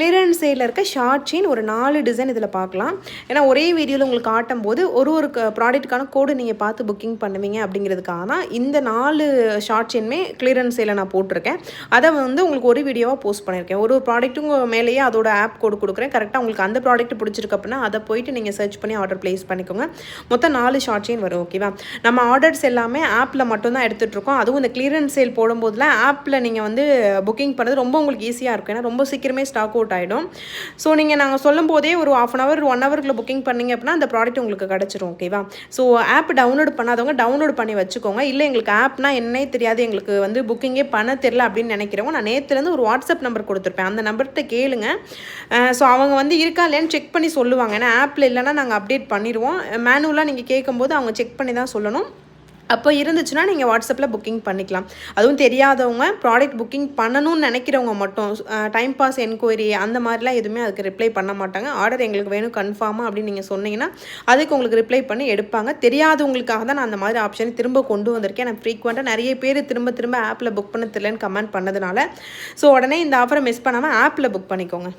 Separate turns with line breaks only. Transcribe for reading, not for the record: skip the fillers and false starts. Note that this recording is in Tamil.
கிளியரன்ஸ் சேலில் இருக்க ஷார்ட் செயின் ஒரு 4 டிசைன் இதில் பார்க்கலாம். ஏன்னா ஒரே வீடியோவில் உங்களுக்கு காட்டும் போது ஒரு ப்ராடக்ட்டுக்கான கோடு நீங்கள் பார்த்து புக்கிங் பண்ணுவீங்க அப்படிங்கிறதுக்காக தான் இந்த 4 ஷார்ட் செயினுமே கிளியரன்ஸ் சேலில் நான் போட்டிருக்கேன். அதை வந்து உங்களுக்கு ஒரு வீடியோவாக போஸ்ட் பண்ணியிருக்கேன். ஒரு ப்ராடக்ட்டும் மேலேயே அதோட ஆப் கோடு கொடுக்குறேன். கரெக்டாக உங்களுக்கு அந்த ப்ராடக்ட் பிடிச்சிருக்கு அப்படின்னா அதை போயிட்டு நீங்கள் சர்ச் பண்ணி ஆர்டர் ப்ளேஸ் பண்ணிக்கோங்க. மொத்தம் 4 ஷார்ட் செயின் வரும். ஓகேவா? நம்ம ஆர்டர்ஸ் எல்லாமே ஆப்பில் மட்டும்தான் எடுத்துகிட்ருக்கோம். அதுவும் இந்த கிளியரன்ஸ் சேல் போடும்போதுலாம் ஆப்பில் நீங்கள் வந்து புக்கிங் பண்ணுறது ரொம்ப உங்களுக்கு ஈஸியாக இருக்கும். ஏன்னா ரொம்ப சீக்கிரமே ஸ்டாக் அவுட் ஆகிடும். ஸோ நீங்கள் நாங்கள் சொல்லும் போதே ஒரு 1/2 hour 1 hourக்குள்ள புக்கிங் பண்ணிங்க அப்படின்னா அந்த ப்ராடக்ட் உங்களுக்கு கிடச்சிரும். ஓகேவா? ஸோ ஆப் டவுன்லோட் பண்ணாதவங்க டவுன்லோட் பண்ணி வச்சுக்கோங்க. இல்லை எங்களுக்கு ஆப்னா என்னே தெரியாது, எங்களுக்கு வந்து புக்கிங்கே பண்ண தெரியல அப்படின்னு நினைக்கிறவங்க, நான் நேற்றுலேருந்து ஒரு வாட்ஸ்அப் நம்பர் கொடுத்துருப்பேன். அந்த நம்பர்கிட்ட கேளுங்க. ஸோ அவங்க வந்து இருக்கா இல்லையான்னு செக் பண்ணி சொல்லுவாங்க. ஏன்னா ஆப்பில் இல்லைன்னா நாங்கள் அப்டேட் பண்ணிடுவோம். மேனுவலாக நீங்கள் கேட்கும்போது அவங்க செக் பண்ணி தான் சொல்லணும். அப்போ இருந்துச்சுன்னா நீங்கள் வாட்ஸ்அப்பில் புக்கிங் பண்ணிக்கலாம். அதுவும் தெரியாதவங்க ப்ராடக்ட் புக்கிங் பண்ணணும்னு நினைக்கிறவங்க மட்டும் டைம் பாஸ் என்கொயரி அந்த மாதிரிலாம் எதுவுமே அதுக்கு ரிப்ளை பண்ண மாட்டாங்க. ஆர்டர் எங்களுக்கு வேணும் கன்ஃபார்மாக அப்படின்னு நீங்கள் சொன்னீங்கன்னா அதுக்கு உங்களுக்கு ரிப்ளை பண்ணி எடுப்பாங்க. தெரியாதவங்களுக்காக தான் நான் அந்த மாதிரி ஆப்ஷனை திரும்ப கொண்டு வந்திருக்கேன். நான் ஃப்ரீக்வெண்ட்டாக நிறைய பேர் திரும்ப ஆப்பில் புக் பண்ண தெரியலன்னு கமெண்ட் பண்ணதுனால. ஸோ உடனே இந்த ஆஃபரை மிஸ் பண்ணாமல் ஆப்பில் புக் பண்ணிக்கோங்க.